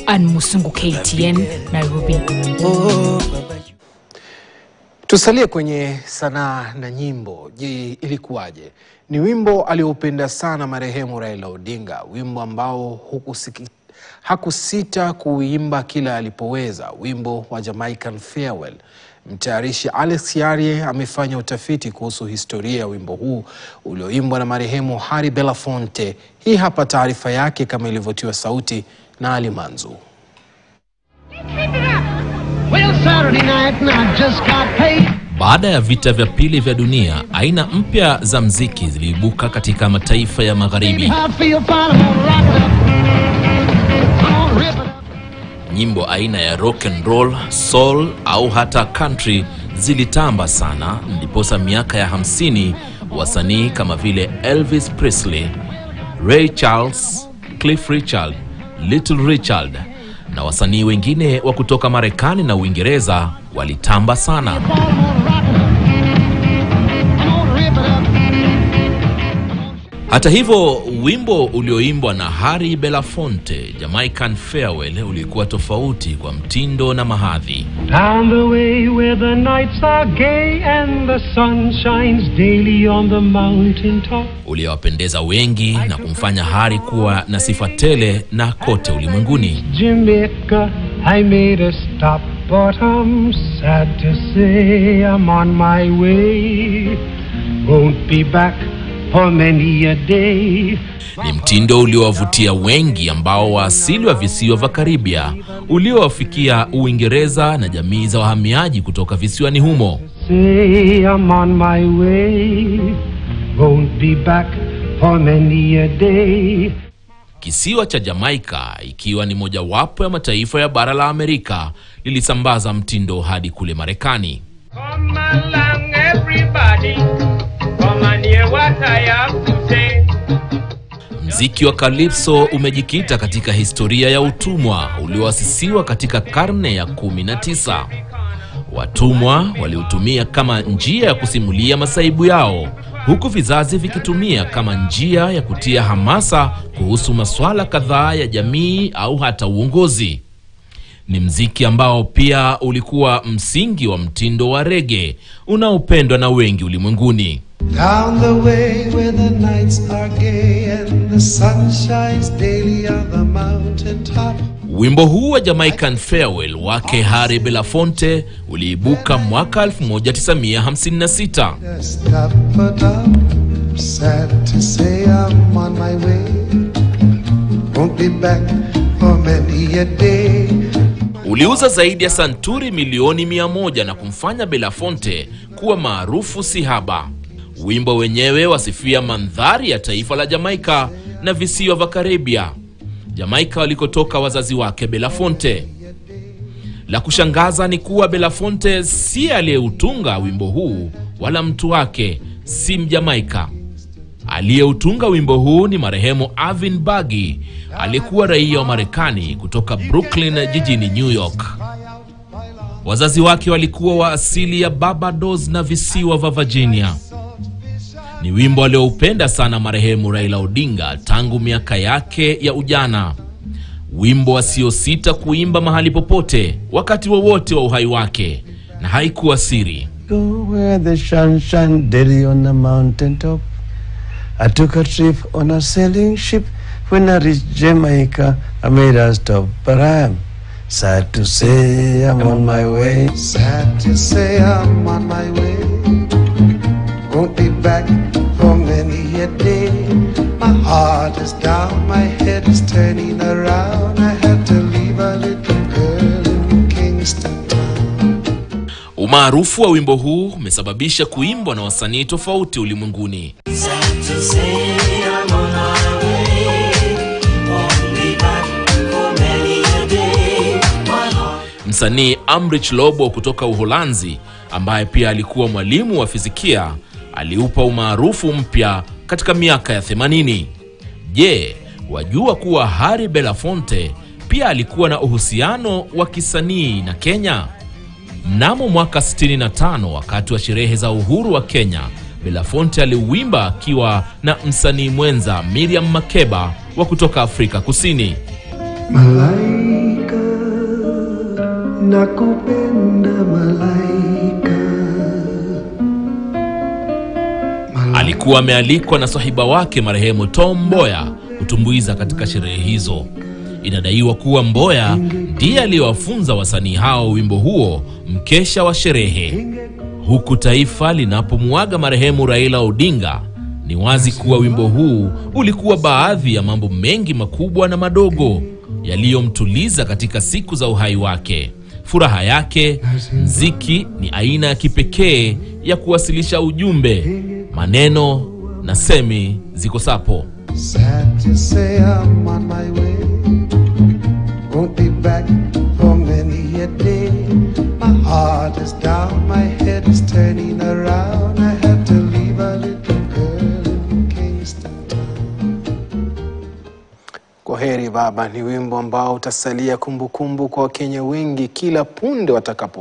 Ann Musungu, KTN, Nairobi. Tusalie kwenye sanaa na nyimbo. Je, ilikuwaje? Ni wimbo aliopenda sana marehemu Raila Odinga, wimbo ambao hakusita kuimba kila alipoweza, wimbo wa Jamaican Farewell. Mtayarishi Alex Yarie amefanya utafiti kuhusu historia ya wimbo huu ulioimbwa na marehemu Harry Belafonte. Hii hapa taarifa yake kama ilivyotiwa sauti na Ali Manzu. Baada ya vita vya pili vya dunia, aina mpya za mziki ziliibuka katika mataifa ya magharibi. Nyimbo aina ya rock and roll, soul au hata country zilitamba sana, ndiposa miaka ya 50 wasanii kama vile Elvis Presley, Ray Charles, Cliff Richard, Little Richard na wasanii wengine wa kutoka Marekani na Uingereza walitamba sana. Hata hivyo, wimbo ulioimbwa na Harry Belafonte, Jamaican Farewell, ulikuwa tofauti kwa mtindo na mahadhi. Down the way where the nights are gay and the sun shines daily on the mountain top. Uliwapendeza wengi na kumfanya Harry kuwa na sifa tele na kote ulimwenguni. Jamaica, I made a stop, but I'm sad to say I'm on my way. Won't be back for many a day. Ni mtindo uliowavutia wengi ambao wa asili wa visiwa vya Karibia, uliowafikia Uingereza na jamii za wahamiaji kutoka visiwani humo. Say I'm on my way. Won't be back for many a day. Kisiwa cha Jamaica, ikiwa ni mojawapo ya mataifa ya bara la Amerika, lilisambaza mtindo hadi kule Marekani. Come along everybody. Come and hear what I have to say. Mziki wa Calypso umejikita katika historia ya utumwa ulioasisiwa katika karne ya 19. Watumwa waliutumia kama njia ya kusimulia masaibu yao, huku vizazi vikitumia kama njia ya kutia hamasa kuhusu masuala kadhaa ya jamii au hata uongozi. Ni mziki ambao pia ulikuwa msingi wa mtindo wa reggae unaopendwa na wengi ulimwenguni. Down the way where the nights are gay and the sun shines daily on the mountain top. Wimbo huu wa Jamaican Farewell wake Harry Belafonte uliibuka mwaka 1956. Sad to say I'm on my way. Won't be back for many a day. Uliuza zaidi ya santuri milioni 100 na kumfanya Belafonte kuwa maarufu sihaba. Wimbo wenyewe wasifia mandhari ya taifa la Jamaica na visiwa vya Karibia, Jamaica walikotoka wazazi wake Belafonte. La kushangaza ni kuwa Belafonte si aliyeutunga wimbo huu, wala mtu wake si Mjamaika. Aliyeutunga wimbo huu ni marehemu Irving Bergey, aliyekuwa raia wa Marekani kutoka Brooklyn jijini New York. Wazazi wake walikuwa wa asili ya Barbados na visiwa vya Virginia. Ni wimbo alioupenda sana marehemu Raila Odinga tangu miaka yake ya ujana. Wimbo asiosita kuimba mahali popote, wakati wowote wa uhai wake, na haikuwa siri. Go where the sun shines daily on the mountain top. I took a trip on a sailing ship. When I reached Jamaica, I made a stop, but I am sad to say I'm on my way. Sad to say I'm on my way. Won't be back for many a day. My heart is down, my head is turning around. I had to leave a little girl in Kingston town. Umaarufu wa wimbo huu umesababisha kuimbwa na wasanii tofauti ulimwenguni. Msanii Amrich Lobo kutoka Uholanzi, ambaye pia alikuwa mwalimu wa fizikia, aliupa umaarufu mpya katika miaka ya 80. Je, wajua kuwa Harry Belafonte pia alikuwa na uhusiano wa kisanii na Kenya? Mnamo mwaka 65, wakati wa sherehe za uhuru wa Kenya, Belafonte aliuimba akiwa na msanii mwenza Miriam Makeba wa kutoka Afrika Kusini. Malaika, nakupenda malaika. Alikuwa amealikwa na sahiba wake marehemu Tom Mboya kutumbuiza katika sherehe hizo. Inadaiwa kuwa Mboya ndiye aliyewafunza wasanii hao wimbo huo mkesha wa sherehe. Huku taifa linapomuaga marehemu Raila Odinga, ni wazi kuwa wimbo huu ulikuwa baadhi ya mambo mengi makubwa na madogo yaliyomtuliza katika siku za uhai wake. Furaha yake, mziki ni aina ya kipekee ya kuwasilisha ujumbe. Maneno na semi ziko sapo. Sad to say I'm on my way, won't be back for many a day. My heart is down, my head is turning around. I had to leave a little girl in Kingston Town. Kwaheri baba ni wimbo ambao utasalia kumbukumbu kwa Wakenya wengi kila punde watakapo